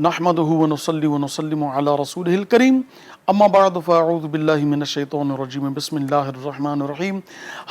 نحمدہ ونصلی ونسلم علی رسولہ الکریم اما بعد فاعوذ باللہ من الشیطان الرجیم بسم اللہ الرحمن الرحیم.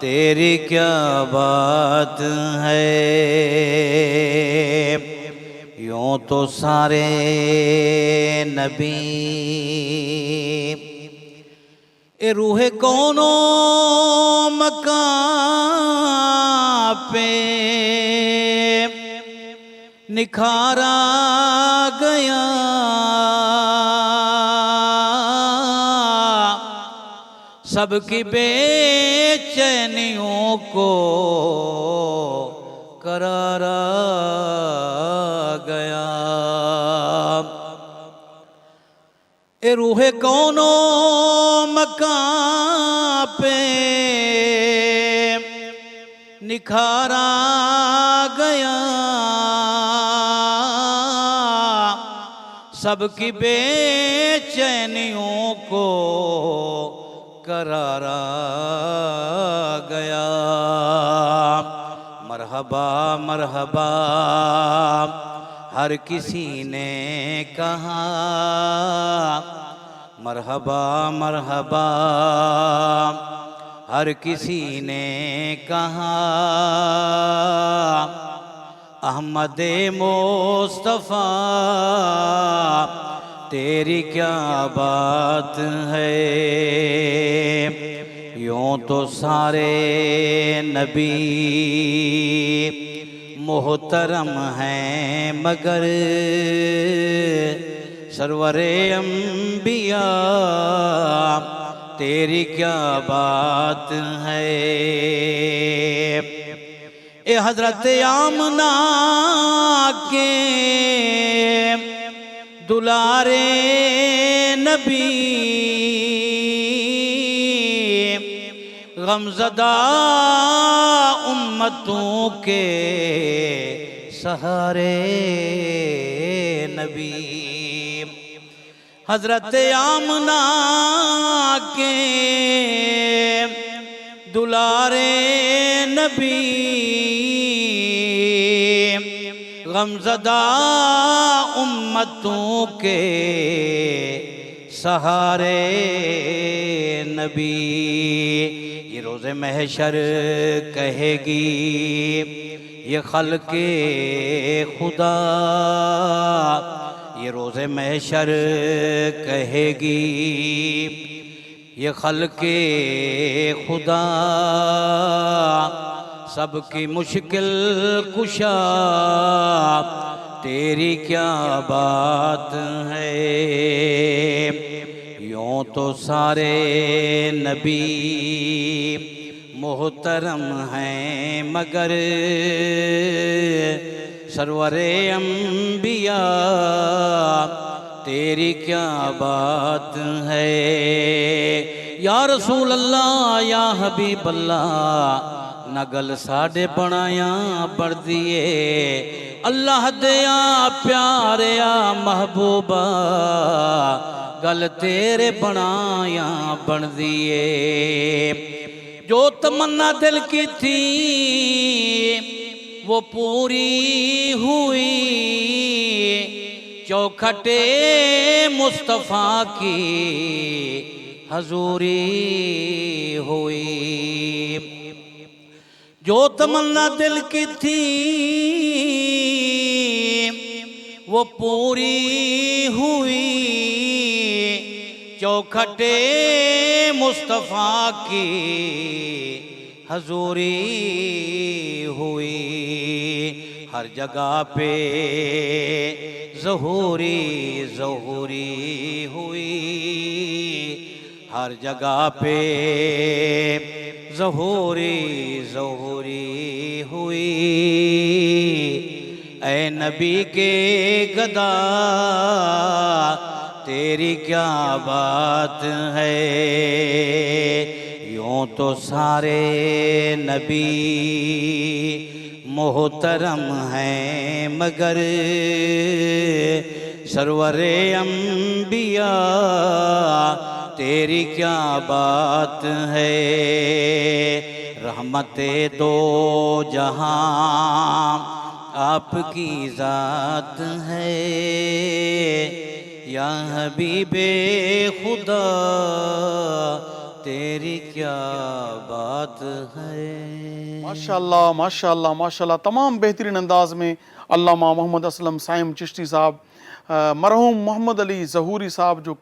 تیری کیا بات ہے، یوں تو سارے نبی اے روح کون و مکان پہ نکھارا گیا، سب کی بے چینیوں کو قرارا گیا۔ اے روح کون و مکان پہ نکھارا گیا، سب کی بے چینیوں کو قرارا گیا۔ مرحبا مرحبا ہر کسی نے کہا، مرحبا مرحبا ہر کسی نے کہا، احمد مصطفیٰ تیری کیا بات ہے، یوں تو سارے نبی محترم ہیں مگر سرور انبیاء تیری کیا بات ہے۔ اے حضرت آمنہ کے دلارے نبی، غمزدہ امتوں کے سہارے نبی، حضرت آمنہ کے دلارے نبی، غمزدہ امتوں کے سہارے نبی۔ یہ روز محشر کہے گی یہ خلق خدا، یہ روز محشر کہے گی یہ خلق خدا، سب کی مشکل کشا تیری کیا بات ہے، یوں تو سارے نبی محترم ہیں مگر سرور انبیاء تیری کیا بات ہے۔ یا رسول اللہ یا حبیب اللہ نگل ساڑے بنایا بڑھ دیے، اللہ دیا پیاریا محبوبہ گل تیرے بنایا بڑھ دیے۔ جو تمنا دل کی تھی وہ پوری ہوئی، چوکھٹے مصطفیٰ کی حضوری ہوئی۔ جو تمنا دل کی تھی وہ پوری ہوئی، چوکھٹے مصطفیٰ کی حضوری ہوئی۔ ہر جگہ پہ ظہوری ظہوری ہوئی، ہر جگہ پہ ظہوری ظہوری ہوئی۔ اے نبی کے گدا تیری کیا بات ہے، یوں تو سارے نبی محترم ہیں مگر سرور انبیاء تیری کیا بات ہے۔ رحمت دو جہاں آپ کی ذات ہے، یا حبیب خدا تیری کیا بات ہے. ماشاءاللہ ماشاءاللہ ماشاءاللہ. تمام بہترین انداز میں علامہ محمد اسلم سائم چشتی صاحب، مرحوم محمد علی ظہوری صاحب جو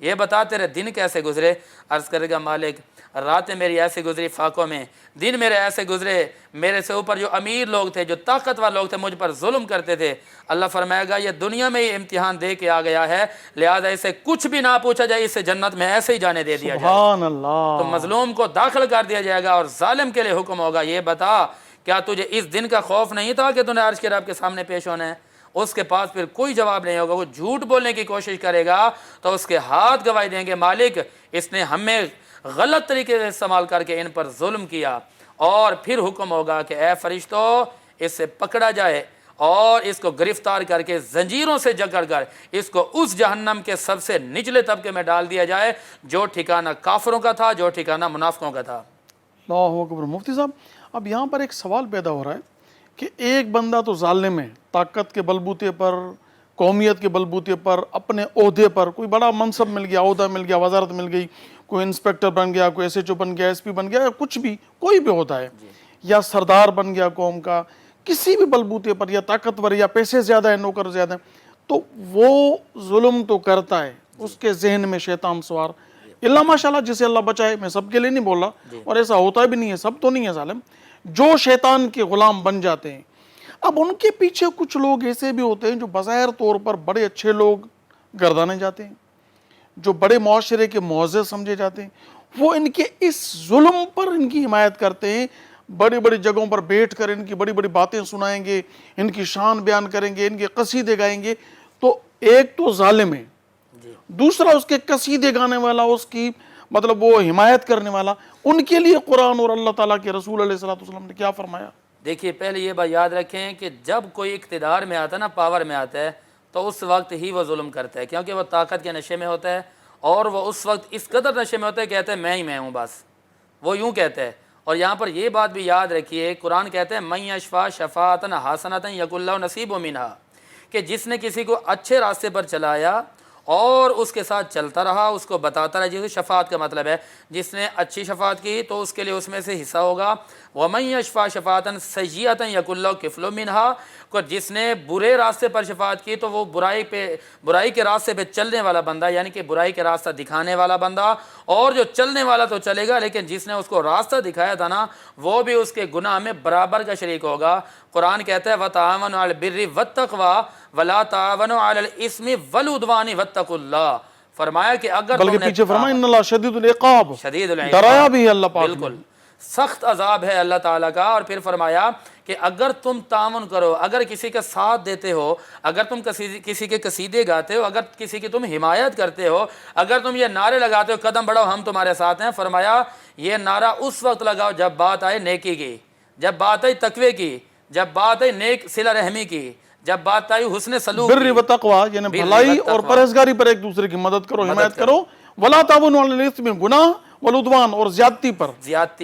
یہ بتا تیرے دن کیسے گزرے؟ عرض کرے گا مالک راتیں میری ایسے گزری فاقوں میں، دن میرے ایسے گزرے، میرے سے اوپر جو امیر لوگ تھے، جو طاقتور لوگ تھے، مجھ پر ظلم کرتے تھے۔ اللہ فرمائے گا یہ دنیا میں ہی امتحان دے کے آ گیا ہے، لہذا اسے کچھ بھی نہ پوچھا جائے، اسے جنت میں ایسے ہی جانے دے دیا جائے۔ سبحان اللہ۔ تو مظلوم کو داخل کر دیا جائے گا اور ظالم کے لیے حکم ہوگا یہ بتا کیا تجھے اس دن کا خوف نہیں تھا کہ تُو نے عرش کے رب کے سامنے پیش ہونا ہے؟ اس کے پاس پھر کوئی جواب نہیں ہوگا، وہ جھوٹ بولنے کی کوشش کرے گا تو اس کے ہاتھ گواہی دیں گے مالک اس نے ہمیں غلط طریقے سے استعمال کر کے ان پر ظلم کیا، اور پھر حکم ہوگا کہ اے فرشتو اس سے پکڑا جائے اور اس کو گرفتار کر کے زنجیروں سے جکڑ کر اس کو اس جہنم کے سب سے نچلے طبقے میں ڈال دیا جائے جو ٹھکانہ کافروں کا تھا، جو ٹھکانہ منافقوں کا تھا۔ اللہ اکبر۔ مفتی صاحب اب یہاں پر ایک سوال پیدا ہو رہا ہے کہ ایک بندہ تو ظالم ہے، طاقت کے بلبوتے پر، قومیت کے بلبوتے پر، اپنے عہدے پر، کوئی بڑا منصب مل گیا، عہدہ مل گیا، وزارت مل گئی، کوئی انسپیکٹر بن گیا، کوئی ایس ایچ او بن گیا، ایس پی بن گیا، یا کچھ بھی کوئی بھی ہوتا ہے، یا سردار بن گیا قوم کا، کسی بھی بلبوتے پر، یا طاقتور، یا پیسے زیادہ ہیں، نوکر زیادہ ہیں، تو وہ ظلم تو کرتا ہے، اس کے ذہن میں شیطان سوار، اللہ ماشاءاللہ جسے اللہ بچائے، میں سب کے لیے نہیں بول رہا، اور ایسا ہوتا بھی نہیں ہے، سب تو نہیں ہے ظالم، جو شیطان کے غلام بن جاتے ہیں۔ اب ان کے پیچھے کچھ لوگ ایسے بھی ہوتے ہیں جو بظاہر طور پر بڑے اچھے لوگ گردانے جاتے ہیں، جو بڑے معاشرے کے معزز سمجھے جاتے ہیں، وہ ان کے اس ظلم پر ان کی حمایت کرتے ہیں، بڑی بڑی جگہوں پر بیٹھ کر ان کی بڑی بڑی باتیں سنائیں گے، ان کی شان بیان کریں گے، ان کے قصیدے گائیں گے۔ تو ایک تو ظالم ہے، دوسرا اس کے قصیدے گانے والا، اس کی مطلب وہ حمایت کرنے والا، ان کے لیے قرآن اور اللہ تعالیٰ کے رسول علیہ الصلوۃ والسلام نے کیا فرمایا؟ دیکھیے پہلے یہ بات یاد رکھیں کہ جب کوئی اقتدار میں آتا ہے نا، پاور میں آتا ہے، تو اس وقت ہی وہ ظلم کرتا ہے، کیونکہ وہ طاقت کے نشے میں ہوتا ہے، اور وہ اس وقت اس قدر نشے میں ہوتا ہے، کہتا ہے میں ہی میں ہوں بس، وہ یوں کہتا ہے۔ اور یہاں پر یہ بات بھی یاد رکھیے، قرآن کہتا ہے من یشفع شفاعۃ حسنۃ یکن لہ نصیب منھا، کہ جس نے کسی کو اچھے راستے پر چلایا اور اس کے ساتھ چلتا رہا، اس کو بتاتا رہا، جسے شفاعت کا مطلب ہے جس نے اچھی شفاعت کی تو اس کے لیے اس میں سے حصہ ہوگا۔ وَمَن يَشْفَعْ شَفَاعَةً سَيِّئَةً يَكُن لَهُ كِفْلٌ مِنْهَا، کو جس نے برے راستے پر شفاعت کی تو وہ برائی کے راستے پہ چلنے والا بندہ، یعنی کہ برائی کے راستہ دکھانے والا بندہ، اور جو چلنے والا تو چلے گا لیکن جس نے اس کو راستہ دکھایا تھا نا، وہ بھی اس کے گناہ میں برابر کا شریک ہوگا۔ قرآن کہتا ہے وَتَعَاوَنُوا عَلَى الْبِرِّ وَالتَّقْوَىٰ وَلَا تَعَاوَنُوا عَلَى الْإِثْمِ وَالْعُدْوَانِ وَاتَّقُوا اللَّهَ، فرمایا کہ اگر بلکہ پیچھے فرمایا ان اللہ شدید العقاب، شدید العقاب، ڈرایا بھی ہے اللہ پاک نے، بالکل سخت عذاب ہے اللہ تعالیٰ کا۔ اور پھر فرمایا کہ اگر تم تعاون کرو، اگر کسی کا ساتھ دیتے ہو، اگر تم کسی کے قصیدے گاتے ہو، اگر کسی کی تم حمایت کرتے ہو، اگر تم یہ نعرے لگاتے ہو قدم بڑھاؤ ہم تمہارے ساتھ ہیں، فرمایا یہ نعرہ اس وقت لگاؤ جب بات آئے نیکی کی، جب بات آئی تقوی کی، جب بات آئی نیک صلہ رحمی کی، جب بات آئی حسن سلوک بر و تقوی، یعنی بھلائی اور پرہیزگاری پر ایک دوسرے کی مدد کرو، حمایت کرو، ولا تعاونوا علی الاثم، گناہ، والعدوان، اور زیادتی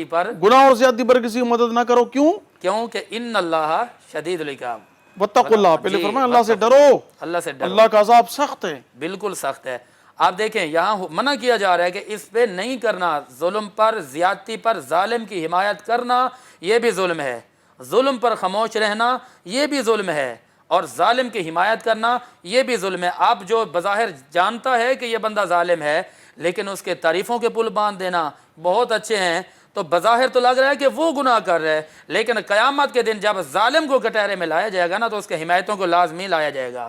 پر، گناہ اور زیادتی پر کسی کی مدد نہ کرو۔ کیوں کہ ان اللہ شدید العقاب، واتقوا اللہ، پہلے فرمایا اللہ سے ڈرو، اللہ سے ڈرو، اللہ کا عذاب سخت ہے، بالکل سخت ہے۔ آپ دیکھیں یہاں منع کیا جا رہا ہے کہ اس پہ نہیں کرنا، ظلم پر، زیادتی پر، ظالم کی حمایت کرنا یہ بھی ظلم ہے، ظلم پر خاموش رہنا یہ بھی ظلم ہے، اور ظالم کی حمایت کرنا یہ بھی ظلم ہے۔ آپ جو بظاہر جانتا ہے کہ یہ بندہ ظالم ہے لیکن اس کے تعریفوں کے پل باندھ دینا، بہت اچھے ہیں، تو بظاہر تو لگ رہا ہے کہ وہ گناہ کر رہے ہیں، لیکن قیامت کے دن جب ظالم کو کٹہرے میں لایا جائے گا نا تو اس کے حمایتوں کو لازمی لایا جائے گا۔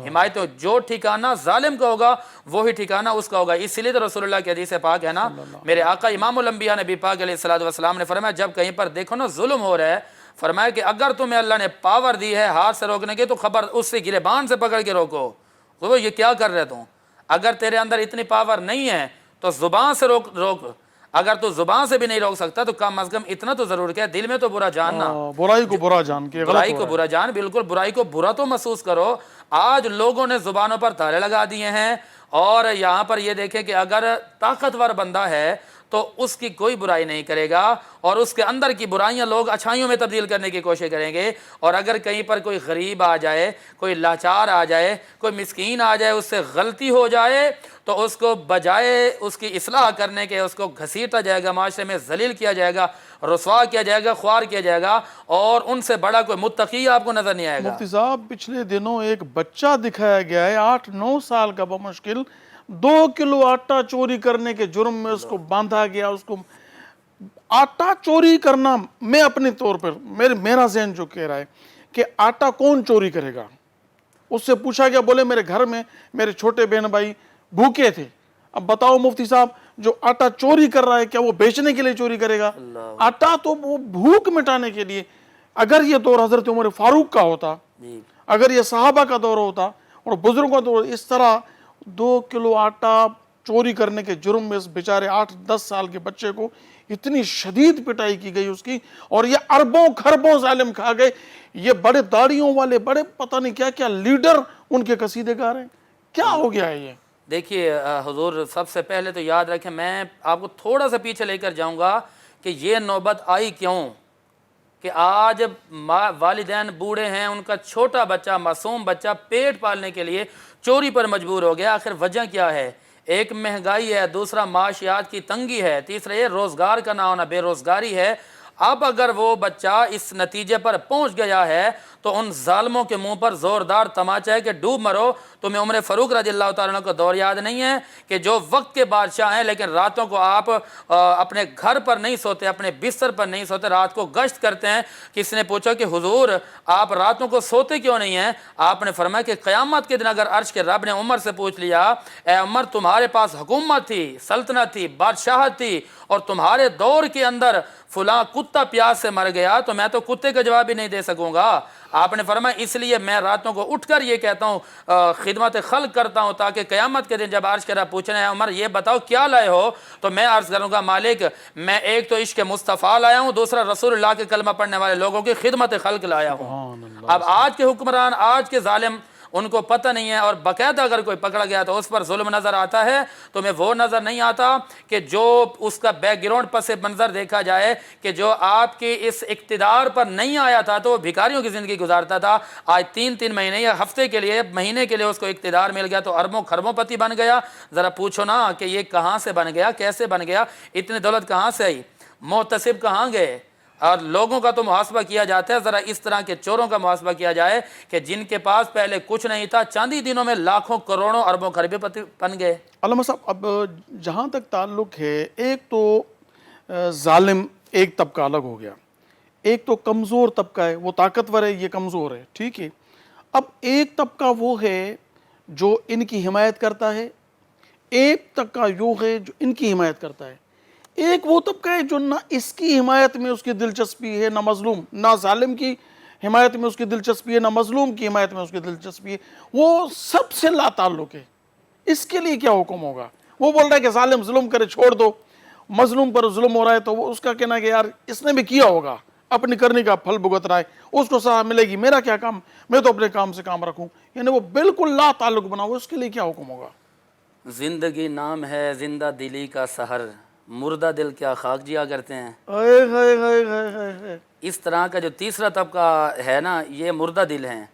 حمایتوں جو ٹھکانہ ظالم کا ہوگا وہی ٹھکانہ اس کا ہوگا۔ اس لیے تو رسول اللہ کی حدیث پاک ہے نا، میرے آقا امام الانبیاء نبی پاک علیہ الصلوۃ والسلام نے فرمایا جب کہیں پر دیکھو نا ظلم ہو رہا ہے، فرمایا کہ اگر تمہیں اللہ نے پاور دی ہے ہاتھ سے روکنے کی تو خبر اس سے گریبان سے پکڑ کے روکو، تو یہ کیا کر رہے تم؟ اگر تیرے اندر اتنی پاور نہیں ہے تو زبان سے روک، اگر تو زبان سے بھی نہیں روک سکتا تو کم از کم اتنا تو ضرور کہ دل میں تو برا جاننا، برائی کو برا جان کے، برائی کو برا جان، بالکل برائی کو برا تو محسوس کرو۔ آج لوگوں نے زبانوں پر تالے لگا دیے ہیں، اور یہاں پر یہ دیکھیں کہ اگر طاقتور بندہ ہے تو اس کی کوئی برائی نہیں کرے گا، اور اس کے اندر کی برائیاں لوگ اچھائیوں میں تبدیل کرنے کی کوشش کریں گے، اور اگر کہیں پر کوئی غریب آ جائے، کوئی لاچار آ جائے، کوئی مسکین آ جائے، اس سے غلطی ہو جائے تو اس کو بجائے اس کی اصلاح کرنے کے اس کو گھسیٹا جائے گا، معاشرے میں ذلیل کیا جائے گا، رسوا کیا جائے گا، خوار کیا جائے گا، اور ان سے بڑا کوئی متقی آپ کو نظر نہیں آئے گا۔ مفتی صاحب پچھلے دنوں ایک بچہ دکھایا گیا ہے 8-9 سال کا، بمشکل 2 کلو آٹا چوری کرنے کے جرم میں اس کو باندھا گیا. اس کو آٹا چوری کرنا، میں اپنے طور پر میرا ذہن جو کہہ رہا ہے کہ آٹا کون چوری کرے گا. اس سے پوچھا گیا، بولے میرے گھر میں میرے چھوٹے بہن بھائی بھوکے تھے. اب بتاؤ مفتی صاحب، جو آٹا چوری کر رہا ہے کیا وہ بیچنے کے لیے چوری کرے گا؟ آٹا تو وہ بھوک مٹانے کے لیے. اگر یہ دور حضرت عمر فاروق کا ہوتا، اگر یہ صحابہ کا دور ہوتا اور بزرگوں کا دور، اس طرح 2 کلو آٹا چوری کرنے کے جرم میں اس بیچارے 8-10 سال کے بچے کو اتنی شدید پٹائی کی گئی اس کی، اور یہ اربوں خربوں ظالم کھا گئے. یہ بڑے داڑھیوں والے، بڑے پتہ نہیں کیا کیا لیڈر ان کے قصیدے گا رہے ہیں. کیا ہو گیا ہے یہ؟ دیکھیے حضور، سب سے پہلے تو یاد رکھیں، میں آپ کو تھوڑا سا پیچھے لے کر جاؤں گا کہ یہ نوبت آئی کیوں، کہ آج والدین بوڑھے ہیں، ان کا چھوٹا بچہ، معصوم بچہ پیٹ پالنے کے لیے چوری پر مجبور ہو گیا. آخر وجہ کیا ہے؟ ایک مہنگائی ہے، دوسرا معاشیات کی تنگی ہے، تیسرا یہ روزگار کا نہ ہونا، بے روزگاری ہے. اب اگر وہ بچہ اس نتیجے پر پہنچ گیا ہے تو ان ظالموں کے منہ پر زوردار تماچا ہے کہ ڈوب مرو. تمہیں عمر فاروق رضی اللہ تعالیٰ عنہ کا دور یاد نہیں ہے کہ جو وقت کے بادشاہ ہیں لیکن راتوں کو آپ اپنے گھر پر نہیں سوتے، اپنے بستر پر نہیں سوتے، رات کو گشت کرتے ہیں. کسی نے پوچھا کہ حضور آپ راتوں کو سوتے کیوں نہیں ہیں؟ آپ نے فرمایا کہ قیامت کے دن اگر عرش کے رب نے عمر سے پوچھ لیا، اے عمر تمہارے پاس حکومت تھی، سلطنت تھی، بادشاہت تھی، اور تمہارے دور کے اندر فلاں کتا پیاس سے مر گیا، تو میں تو کتے کا جواب ہی نہیں دے سکوں گا. آپ نے فرمایا اس لیے میں راتوں کو اٹھ کر یہ کہتا ہوں، خدمت خلق کرتا ہوں، تاکہ قیامت کے دن جب عرش کے رب پوچھنا ہے عمر یہ بتاؤ کیا لائے ہو، تو میں عرض کروں گا مالک میں ایک تو عشق مصطفیٰ لایا ہوں، دوسرا رسول اللہ کے کلمہ پڑھنے والے لوگوں کی خدمت خلق لایا ہوں. اب آج کے حکمران، آج کے ظالم، ان کو پتہ نہیں ہے، اور باقاعدہ اگر کوئی پکڑا گیا تو اس پر ظلم نظر آتا ہے. تمہیں وہ نظر نہیں آتا کہ جو اس کا بیک گراؤنڈ پس منظر دیکھا جائے کہ جو آپ کی اس اقتدار پر نہیں آیا تھا تو وہ بھکاریوں کی زندگی گزارتا تھا. آج 3 مہینے یا ہفتے کے لیے، مہینے کے لیے اس کو اقتدار مل گیا تو اربوں خربوں پتی بن گیا. ذرا پوچھو نا کہ یہ کہاں سے بن گیا، کیسے بن گیا، اتنی دولت کہاں سے آئی، محتسب کہاں گئے؟ اور لوگوں کا تو محاسبہ کیا جاتا ہے، ذرا اس طرح کے چوروں کا محاسبہ کیا جائے کہ جن کے پاس پہلے کچھ نہیں تھا، چند ہی دنوں میں لاکھوں کروڑوں اربوں خربے بن گئے. علامہ صاحب، اب جہاں تک تعلق ہے، ایک تو ظالم ایک طبقہ الگ ہو گیا، ایک تو کمزور طبقہ ہے، وہ طاقتور ہے، یہ کمزور ہے، ٹھیک ہے. اب ایک طبقہ وہ ہے جو ان کی حمایت کرتا ہے، ایک طبقہ وہ ہے جو ان کی حمایت کرتا ہے. ایک وہ طبقہ ہے جو نہ اس کی حمایت میں اس کی دلچسپی ہے، نہ مظلوم، نہ ظالم کی حمایت میں اس کی دلچسپی ہے، نہ مظلوم کی حمایت میں اس کی دلچسپی ہے، وہ سب سے لا تعلق ہے. اس کے لیے کیا حکم ہوگا؟ وہ بول رہا ہے کہ ظالم ظلم کرے چھوڑ دو، مظلوم پر ظلم ہو رہا ہے تو وہ اس کا کہنا ہے کہ یار اس نے بھی کیا ہوگا، اپنی کرنے کا پھل بھگت رہا ہے، اس کو سزا ملے گی، میرا کیا کام، میں تو اپنے کام سے کام رکھوں. یعنی وہ بالکل لا تعلق بنا ہوا. اس کے لیے کیا حکم ہوگا؟ زندگی نام ہے زندہ دلی کا سحر، مردہ دل کیا خاک جیا کرتے ہیں. اس طرح کا جو تیسرا طبقہ ہے نا، یہ مردہ دل ہیں.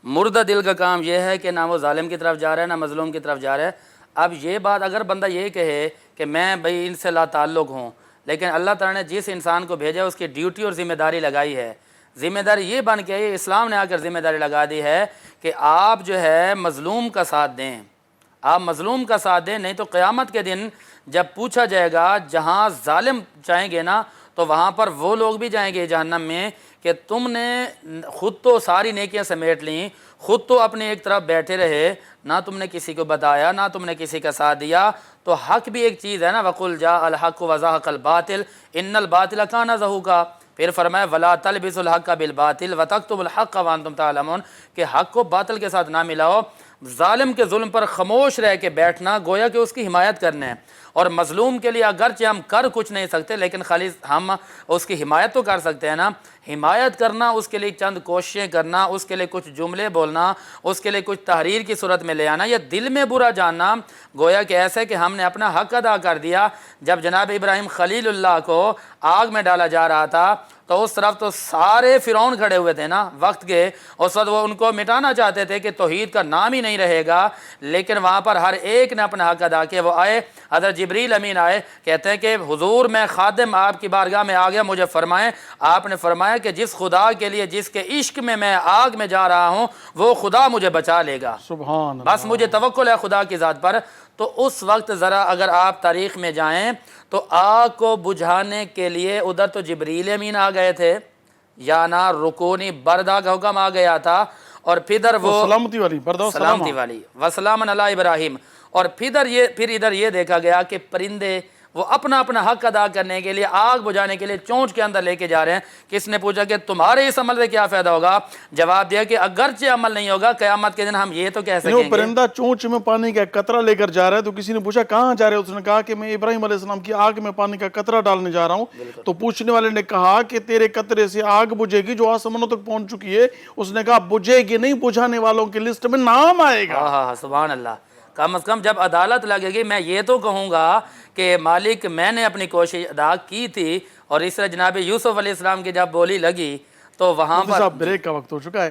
مردہ دل کا کام یہ ہے کہ نہ وہ ظالم کی طرف جا رہا ہے نہ مظلوم کی طرف جا رہا ہے. اب یہ بات اگر بندہ یہ کہے کہ میں بھئی ان سے لا تعلق ہوں، لیکن اللہ تعالیٰ نے جس انسان کو بھیجا اس کی ڈیوٹی اور ذمہ داری لگائی ہے. ذمہ داری یہ بن کے اسلام نے آ کر ذمہ داری لگا دی ہے کہ آپ جو ہے مظلوم کا ساتھ دیں، آپ مظلوم کا ساتھ دیں، نہیں تو قیامت کے دن جب پوچھا جائے گا، جہاں ظالم جائیں گے نا تو وہاں پر وہ لوگ بھی جائیں گے جہنم میں کہ تم نے خود تو ساری نیکیاں سمیٹ لیں، خود تو اپنے ایک طرف بیٹھے رہے، نہ تم نے کسی کو بتایا، نہ تم نے کسی کا ساتھ دیا. تو حق بھی ایک چیز ہے نا، وَقُلْ جَاءَ الْحَقُّ وَزَهَقَ الْبَاطِلُ إِنَّ الْبَاطِلَ كَانَ زَهُوقًا. پھر فرمایا وَلَا تَلْبِسُوا الْحَقَّ بِالْبَاطِلِ وَتَكْتُمُوا الْحَقَّ وَأَنْتُمْ تَعْلَمُونَ، کہ حق کو باطل کے ساتھ نہ ملاؤ. ظالم کے ظلم پر خاموش رہ کے بیٹھنا گویا کہ اس کی حمایت کرنا ہے، اور مظلوم کے لیے اگرچہ ہم کر کچھ نہیں سکتے لیکن خالی ہم اس کی حمایت تو کر سکتے ہیں نا. حمایت کرنا، اس کے لیے چند کوششیں کرنا، اس کے لیے کچھ جملے بولنا، اس کے لیے کچھ تحریر کی صورت میں لے آنا، یا دل میں برا جاننا گویا کہ ایسے کہ ہم نے اپنا حق ادا کر دیا. جب جناب ابراہیم خلیل اللہ کو آگ میں ڈالا جا رہا تھا تو اس طرف تو سارے فرعون کھڑے ہوئے تھے نا وقت کے، اس وقت وہ ان کو مٹانا چاہتے تھے کہ توحید کا نام ہی نہیں رہے گا، لیکن وہاں پر ہر ایک نے اپنا حق ادا کیا. وہ آئے، حضرت جبریل امین آئے، کہتے ہیں کہ حضور میں خادم آپ کی بارگاہ میں آ گیا، مجھے فرمائیں. آپ نے فرمایا کہ جس خدا کے لیے جس کے عشق میں آگ میں جا رہا ہوں وہ خدا مجھے بچا لے گا، سبحان بس مجھے توکل ہے خدا کی ذات پر. تو اس وقت ذرا اگر آپ تاریخ میں جائیں تو آگ کو بجھانے کے لیے ادھر تو جبریل امین آ گئے تھے، یا نہ رکونی بردا کا حکم آ گیا تھا، اور پھر وہ سلامتی والی بردا سلامتی والی وسلام علی ابراہیم، اور پھر ادھر یہ دیکھا گیا کہ پرندے وہ اپنا اپنا حق ادا کرنے کے لیے آگ بجھانے کے لیے چونچ کے اندر لے کے جا رہے ہیں۔ کس نے پوچھا کہ تمہارے اس عمل سے کیا فائدہ ہوگا؟ جواب دیا کہ اگرچہ عمل نہیں ہوگا، قیامت کے دن ہم یہ تو کہہ سکیں وہ گے۔ پرندہ چونچ میں پانی کا قطرہ لے کر جا رہا ہے، تو کسی نے پوچھا کہاں جا رہے ہو؟ اس نے کہا کہ میں ابراہیم علیہ السلام کی آگ میں پانی کا قطرہ ڈالنے جا رہا ہوں۔ تو پوچھنے والے نے کہا کہ تیرے قطرے سے آگ بجھے گی جو آسمانوں تک پہنچ چکی ہے۔ اس نے کہا بجھے گی نہیں، بجھانے والوں کی لسٹ میں نام آئے گا۔ ہاں سبحان اللہ۔ کم از کم جب عدالت لگے گی میں یہ تو کہوں گا کہ مالک میں نے اپنی کوشش ادا کی تھی، اور اس طرح جناب یوسف علیہ السلام کی جب بولی لگی تو وہاں مفتی پر صاحب بریک کا وقت ہو چکا ہے۔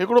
ہکڑو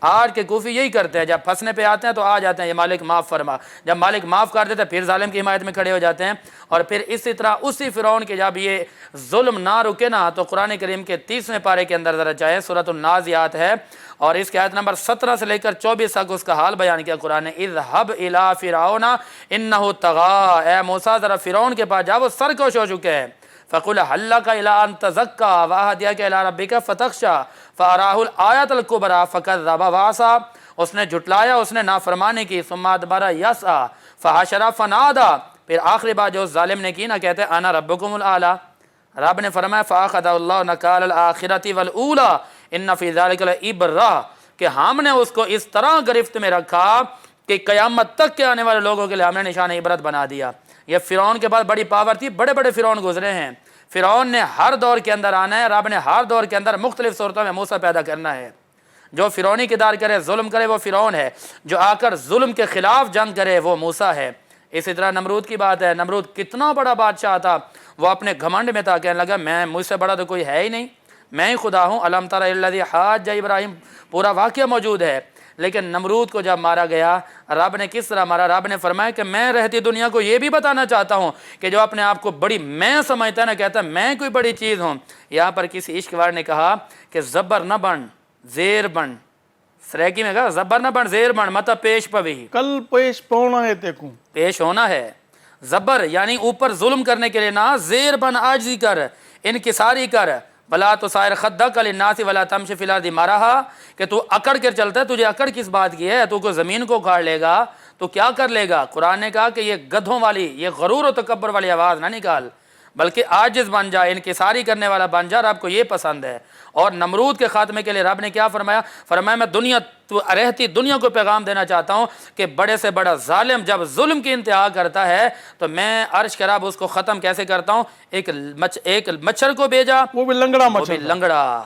آج کے کوفی یہی کرتے ہیں، جب پھنسنے پہ آتے ہیں تو آ جاتے ہیں یہ مالک معاف فرما، جب مالک معاف کر دیتے ہیں پھر ظالم کی حمایت میں کھڑے ہو جاتے ہیں۔ اور پھر اسی طرح اسی فرعون کے جب یہ ظلم نہ رکے نا تو قرآن کریم کے 30ویں پارے کے اندر ذرا چاہے سورۃ النازعات ہے، اور اس کی آیت نمبر 17 سے لے کر 24 تک اس کا حال بیان کیا قرآن نے۔ اذهب الى فرعون انه طغى، اے موسیٰ ذرا فرعون کے پاس جا، وہ سرکش ہو چکے ہیں۔ فَقُلْ هَلْ لَكَ إِلَىٰ أَن تَزَكَّىٰ وَأَهْدِيَكَ إِلَىٰ رَبِّكَ فَتَخْشَىٰ فَأَرَاهُ الْآيَةَ الْكُبْرىٰ فَكَذَّبَ وَعَصَىٰ، اس نے جھٹلایا، اس نے نافرمانی کی، ثُمَّ أَدْبَرَ يَسْعَىٰ فَحَشَرَ فَنَادَىٰ، پھر آخری بات جو اس ظالم نے کی نا، کہتے ہیں انا ربکم الاعلیٰ، رب نے فرمایا فَأَخَذَهُ اللَّهُ نَكَالَ الْآخِرَةِ وَالْأُولَىٰ إِنَّ فِي ذَلِكَ لَعِبْرَةً، کہ ہم نے اس کو اس طرح گرفت میں رکھا کہ قیامت تک کے آنے والے لوگوں کے لیے ہم نے نشان عبرت بنا دیا۔ یہ فرعون کے پاس بڑی پاور تھی، بڑے بڑے فرعون گزرے ہیں، فرعون نے ہر دور کے اندر آنا ہے، رب نے ہر دور کے اندر مختلف صورتوں میں موسیٰ پیدا کرنا ہے۔ جو فرعونی کردار کرے، ظلم کرے، وہ فرعون ہے، جو آ کر ظلم کے خلاف جنگ کرے وہ موسیٰ ہے۔ اسی طرح نمرود کی بات ہے، نمرود کتنا بڑا بادشاہ تھا، وہ اپنے گھمنڈ میں تھا، کہنے لگا میں مجھ سے بڑا تو کوئی ہے ہی نہیں، میں ہی خدا ہوں، الم تر الی الذی حاج ابراہیم، پورا واقعہ موجود ہے۔ لیکن نمرود کو جب مارا گیا، رب نے کس طرح مارا؟ رب نے فرمایا کہ میں رہتی دنیا کو یہ بھی بتانا چاہتا ہوں کہ جو اپنے آپ کو بڑی میں سمجھتا ہے نا، کہتا ہے میں کوئی بڑی چیز ہوں۔ یہاں پر کسی عشق وار نے کہا کہ زبر نہ بن زیر بن، سریکی میں کہا زبر نہ بن زیر بن، مطلب پیش پوی، کل پیش پونا ہے تیکوں، پیش ہونا ہے۔ زبر یعنی اوپر ظلم کرنے کے لیے نہ، زیر بن عاجزی کر، انکساری کر، بلا تو سائر خدک للناس ولا تمشی فی الارض مرحا، کہ تو اکڑ کر چلتا ہے، تجھے اکڑ کس بات کی ہے؟ تو کو زمین کو اکھاڑ لے گا تو کیا کر لے گا؟ قرآن نے کہا کہ یہ گدھوں والی، یہ غرور و تکبر والی آواز نہ نکال، بلکہ عاجز بن جا، انکساری کرنے والا بن جا، رب کو یہ پسند ہے۔ اور نمرود کے خاتمے کے لیے رب نے کیا فرمایا؟ فرمایا میں رہتی دنیا کو پیغام دینا چاہتا ہوں کہ بڑے سے بڑا ظالم جب ظلم کی انتہا کرتا ہے تو میں عرش کے رب اس کو ختم کیسے کرتا ہوں؟ ایک مچھر کو بھیجا، وہ بھی لنگڑا وہ بھی لنگڑا۔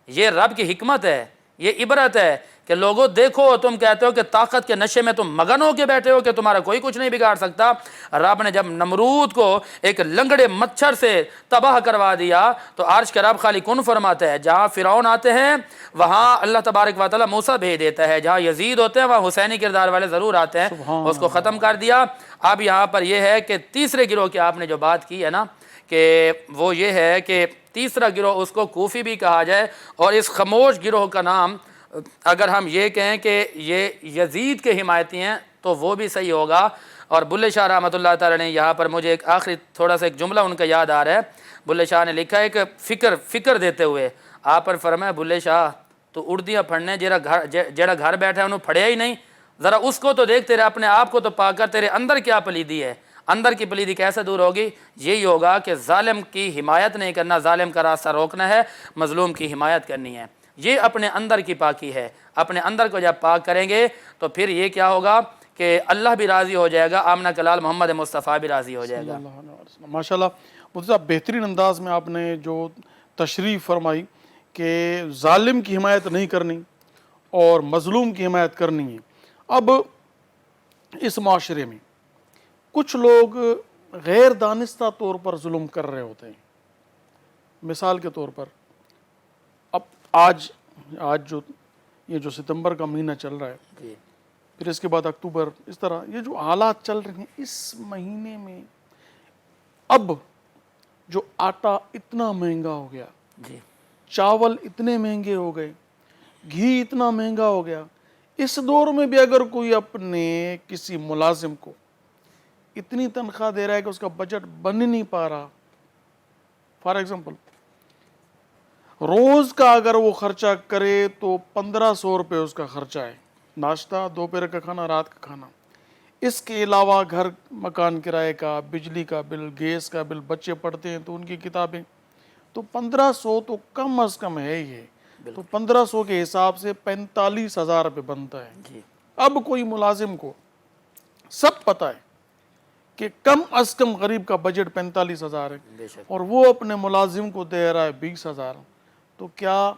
یہ رب کی حکمت ہے، یہ عبرت ہے کہ لوگوں دیکھو، تم کہتے ہو کہ طاقت کے نشے میں تم مگن ہو کے بیٹھے ہو کہ تمہارا کوئی کچھ نہیں بگاڑ سکتا۔ رب نے جب نمرود کو ایک لنگڑے مچھر سے تباہ کروا دیا تو عرش کا رب خالی کن فرماتا ہے، جہاں فرعون آتے ہیں وہاں اللہ تبارک و تعالیٰ موسیٰ بھیج دیتا ہے، جہاں یزید ہوتے ہیں وہاں حسینی کردار والے ضرور آتے ہیں، اس کو ختم کر دیا۔ اب یہاں پر یہ ہے کہ تیسرے گروہ کی آپ نے جو بات کی ہے نا، کہ وہ یہ ہے کہ تیسرا گروہ اس کو کوفی بھی کہا جائے، اور اس خاموش گروہ کا نام اگر ہم یہ کہیں کہ یہ یزید کے حمایتی ہیں تو وہ بھی صحیح ہوگا۔ اور بلے شاہ رحمۃ اللہ تعالی نے یہاں پر مجھے ایک آخری تھوڑا سا ایک جملہ ان کا یاد آ رہا ہے، بلے شاہ نے لکھا ہے کہ فکر دیتے ہوئے آپ پر فرمایا بلے شاہ تو اڑدیاں پھڑنے جیڑا گھر بیٹھا ہے انہوں پھڑیا ہی نہیں، ذرا اس کو تو دیکھ، تیرے اپنے آپ کو تو پا کر تیرے اندر کیا پلیدی ہے، اندر کی پلیدی کیسے دور ہوگی؟ یہی ہوگا کہ ظالم کی حمایت نہیں کرنا، ظالم کا راستہ روکنا ہے، مظلوم کی حمایت کرنی ہے، یہ اپنے اندر کی پاکی ہے۔ اپنے اندر کو جب پاک کریں گے تو پھر یہ کیا ہوگا کہ اللہ بھی راضی ہو جائے گا، آمنہ کلال محمد مصطفیٰ بھی راضی ہو جائے گا۔ ماشاءاللہ مفتی صاحب بہترین انداز میں آپ نے جو تشریح فرمائی کہ ظالم کی حمایت نہیں کرنی اور مظلوم کی حمایت کرنی ہے۔ اب اس معاشرے میں کچھ لوگ غیر دانستہ طور پر ظلم کر رہے ہوتے ہیں، مثال کے طور پر اب آج یہ جو ستمبر کا مہینہ چل رہا ہے، پھر اس کے بعد اکتوبر، اس طرح یہ جو حالات چل رہے ہیں اس مہینے میں، اب جو آٹا اتنا مہنگا ہو گیا، چاول اتنے مہنگے ہو گئے، گھی اتنا مہنگا ہو گیا، اس دور میں بھی اگر کوئی اپنے کسی ملازم کو اتنی تنخواہ دے رہا ہے کہ اس کا بجٹ بن ہی نہیں پا رہا، فار ایگزامپل روز کا اگر وہ خرچہ کرے تو 1500 روپے اس کا خرچہ ہے، ناشتہ، دوپہر کا کھانا، رات کا کھانا، اس کے علاوہ گھر مکان کرائے کا، بجلی کا بل، گیس کا بل، بچے پڑھتے ہیں تو ان کی کتابیں، تو 1500 تو کم از کم ہے ہی ہے، تو 1500 کے حساب سے 45,000 روپے بنتا ہے۔ اب کوئی ملازم کو سب پتہ ہے کہ کم از کم غریب کا بجٹ 45,000 ہے اور وہ اپنے ملازم کو دے رہا ہے 20,000، تو کیا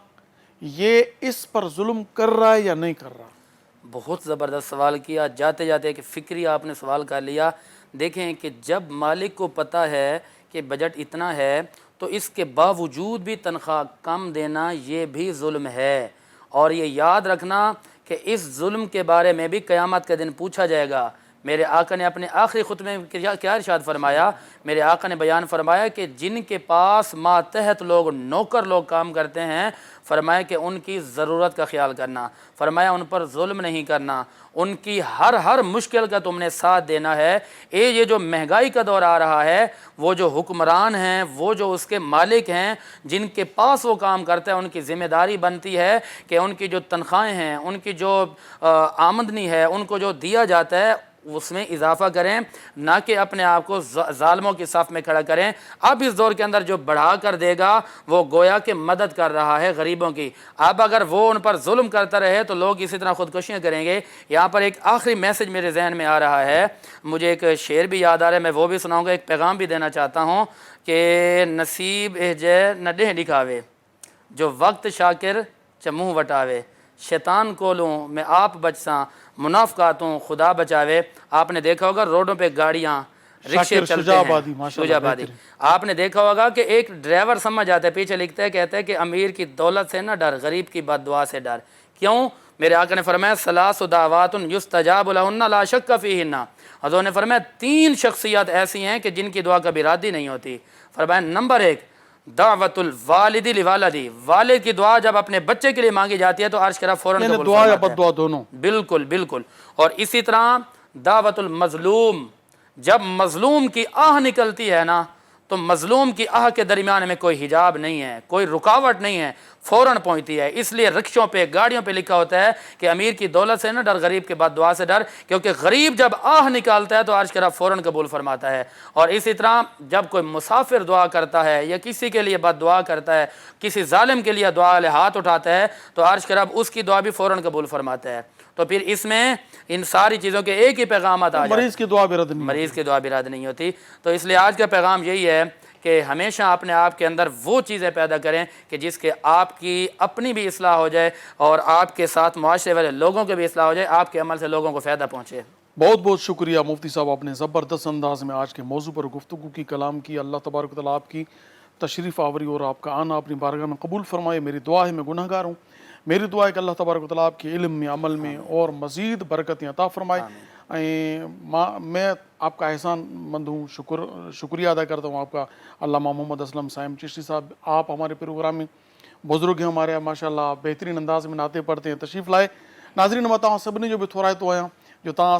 یہ اس پر ظلم کر رہا ہے یا نہیں کر رہا؟ بہت زبردست سوال کیا، جاتے جاتے ایک فکری آپ نے سوال کر لیا۔ دیکھیں کہ جب مالک کو پتہ ہے کہ بجٹ اتنا ہے تو اس کے باوجود بھی تنخواہ کم دینا یہ بھی ظلم ہے، اور یہ یاد رکھنا کہ اس ظلم کے بارے میں بھی قیامت کے دن پوچھا جائے گا۔ میرے آقا نے اپنے آخری خطبے میں کیا ارشاد فرمایا؟ میرے آقا نے بیان فرمایا کہ جن کے پاس ماتحت لوگ، نوکر لوگ کام کرتے ہیں، فرمایا کہ ان کی ضرورت کا خیال کرنا، فرمایا ان پر ظلم نہیں کرنا، ان کی ہر مشکل کا تم نے ساتھ دینا ہے۔ یہ جو مہنگائی کا دور آ رہا ہے، وہ جو حکمران ہیں، وہ جو اس کے مالک ہیں، جن کے پاس وہ کام کرتا ہے، ان کی ذمہ داری بنتی ہے کہ ان کی جو تنخواہیں ہیں، ان کی جو آمدنی ہے، ان کو جو دیا جاتا ہے اس میں اضافہ کریں، نہ کہ اپنے آپ کو ظالموں کی صف میں کھڑا کریں۔ اب اس دور کے اندر جو بڑھا کر دے گا وہ گویا کہ مدد کر رہا ہے غریبوں کی۔ اب اگر وہ ان پر ظلم کرتا رہے تو لوگ اسی طرح خودکشیاں کریں گے۔ یہاں پر ایک آخری میسج میرے ذہن میں آ رہا ہے، مجھے ایک شعر بھی یاد آ رہا ہے، میں وہ بھی سناؤں گا، ایک پیغام بھی دینا چاہتا ہوں کہ نصیب اہجے نہ ڈہ دکھاوے، جو وقت شاکر چموہ وٹاوے، شیطان کولوں میں آپ بچساں، منافقاتوں خدا بچاوے۔ آپ نے دیکھا ہوگا روڈوں پہ گاڑیاں، رکشے چلتے ہیں، شجاع آبادی، آپ نے دیکھا ہوگا کہ ایک ڈرائیور سمجھ جاتا ہے، پیچھے لکھتا ہے، کہتا ہے کہ امیر کی دولت سے نہ ڈر، غریب کی بد دعا سے ڈر۔ کیوں؟ میرے آقا نے فرمایا ثلاث دعوات یستجاب لہن لا شک فیہن، حضور نے فرمایا 3 شخصیات ایسی ہیں کہ جن کی دعا کبھی ردی نہیں ہوتی۔ فرمایا نمبر 1 دعوت الوالد لوالدی، والد کی دعا جب اپنے بچے کے لیے مانگی جاتی ہے تو عرش کی رب فوراً قبول دعا یا فرماتا ہے۔ بد دعا دونوں۔ بالکل بالکل۔ اور اسی طرح دعوت المظلوم، جب مظلوم کی آہ نکلتی ہے نا تو مظلوم کی آہ کے درمیان میں کوئی حجاب نہیں ہے، کوئی رکاوٹ نہیں ہے، فوراً پہنچتی ہے۔ اس لیے رکشوں پہ، گاڑیوں پہ لکھا ہوتا ہے کہ امیر کی دولت سے نہ ڈر، غریب کے بد دعا سے ڈر، کیونکہ غریب جب آہ نکالتا ہے تو عرش کی رب فوراً قبول فرماتا ہے۔ اور اسی طرح جب کوئی مسافر دعا کرتا ہے یا کسی کے لیے بد دعا کرتا ہے، کسی ظالم کے لیے دعا لے ہاتھ اٹھاتا ہے تو عرش کی رب اس کی دعا بھی فوراً قبول فرماتا ہے۔ تو پھر اس میں ان ساری چیزوں کے ایک ہی پیغامات آ جاتے ہیں، مریض کی دعا بھی رد نہیں، مریض کی دعا بھی رد نہیں ہوتی۔ تو اس لیے آج کا پیغام یہی ہے کہ ہمیشہ اپنے آپ کے اندر وہ چیزیں پیدا کریں کہ جس کے آپ کی اپنی بھی اصلاح ہو جائے اور آپ کے ساتھ معاشرے والے لوگوں کے بھی اصلاح ہو جائے، آپ کے عمل سے لوگوں کو فائدہ پہنچے۔ بہت بہت شکریہ مفتی صاحب، آپ نے زبردست انداز میں آج کے موضوع پر گفتگو کی، کلام کی۔ اللہ تبارک و تعالیٰ آپ کی تشریف آوری اور آپ کا آنا اپنی بارگاہ میں قبول فرمائے۔ میری دعا ہے، میں گناہ گار ہوں، میری دعا ہے کہ اللہ تبارک و تعالیٰ آپ کے علم میں، عمل میں اور مزید برکتیں عطا فرمائے۔ میں آپ کا احسان مند ہوں، شکریہ ادا کرتا ہوں آپ کا، علامہ محمد اسلم صاحب چشتی صاحب۔ آپ ہمارے پروگرام میں بزرگ ہیں ہمارے، ماشاءاللہ آپ بہترین انداز میں نعتیں پڑھتے ہیں، تشریف لائے۔ ناظرین متاں سبھی جو بھی تھوڑا تو آیا جو تاں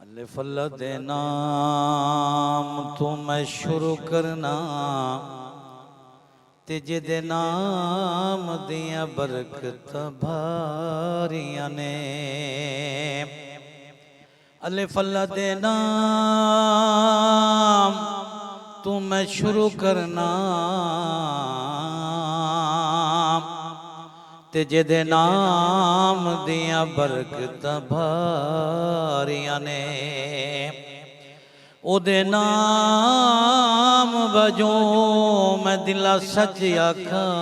الف اللہ دے نام تو میں شروع کرنا تے جدے نام دیاں برکت بھاریاں نے، الف اللہ دے نام تو میں شروع کرنا تے جدے نام دیاں برکت بھاریاں نے، او دے نام بجوں میں دلہ سچ آکھاں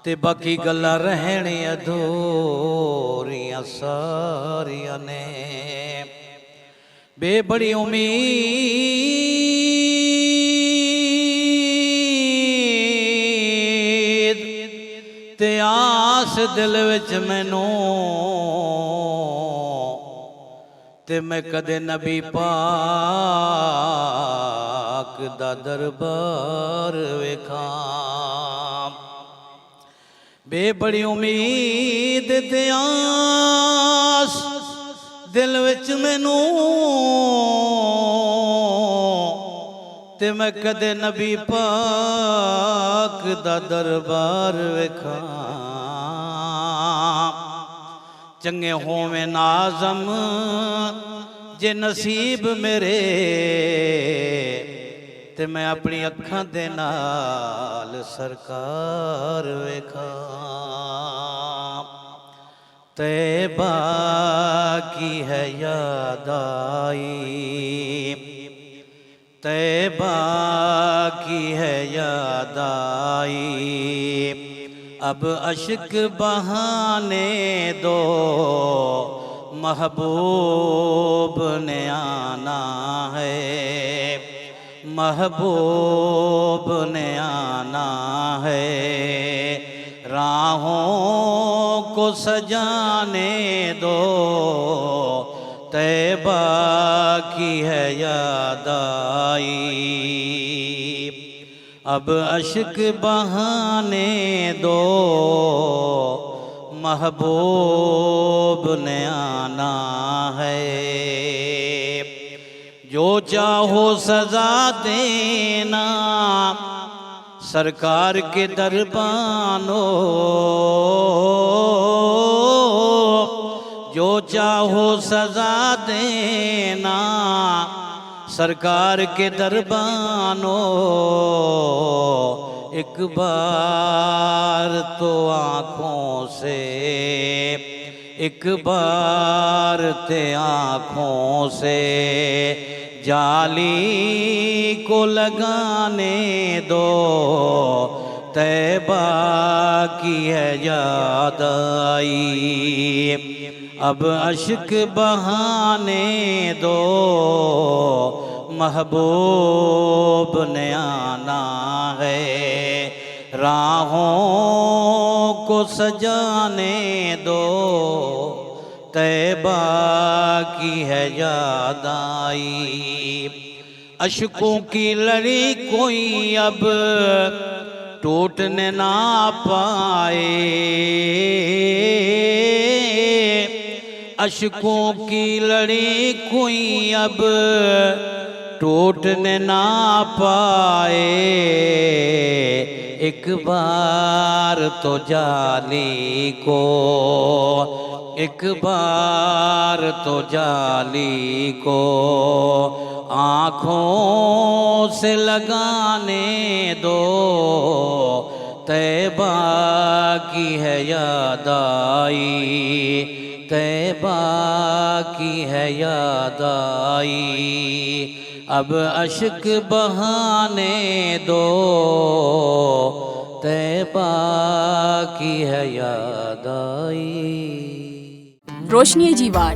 تے باقی گلاں رہنی ادھوریاں ساریاں نے۔ بے بڑی امید تے آس دل وچ مینوں تے میں کدے نبی پاک دا دربار ویکھاں۔ بے بڑی امید تے آس دل وچ مینوں تے میں کدے نبی پاک دا دربار ویکھاں۔ چنگے ہوویں ناظم جے نصیب میرے تے میں اپنی اکھاں دے نال سرکار ویکھاں۔ طیبہ کی ہے یاد آئی، طیبہ کی ہے یاد آئی، اب اشک بہانے دو محبوب نے آنا ہے، محبوب نے آنا ہے، راہوں کو سجانے دو، طیبہ کی ہے یاد آئی، اب اشک بہانے دو محبوب نے آنا ہے، جو چاہو سزا دینا سرکار کے دربانو، جو چاہو سزا دینا سرکار کے دربانو، ایک بار تو آنکھوں سے، ایک بار تے آنکھوں سے جالی کو لگانے دو، طیبہ کی ہے یاد آئی، اب اشک بہانے دو محبوب نے آنا ہے، راہوں کو سجانے دو، طیبہ کی ہے یاد آئی، اشکوں کی لڑی کوئی اب ٹوٹنے نہ پائے، اشکوں کی لڑی کوئی اب ٹوٹنے نہ پائے، ایک بار تو جالی کو، ایک بار تو جالی کو آنکھوں سے لگانے دو، طیبہ کی ہے یاد آئی، طیبہ کی ہے یاد آئی، اب اشک بہانے دو، طیبہ کی ہے یاد آئی۔ روشنی جی وار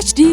HD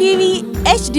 TV HD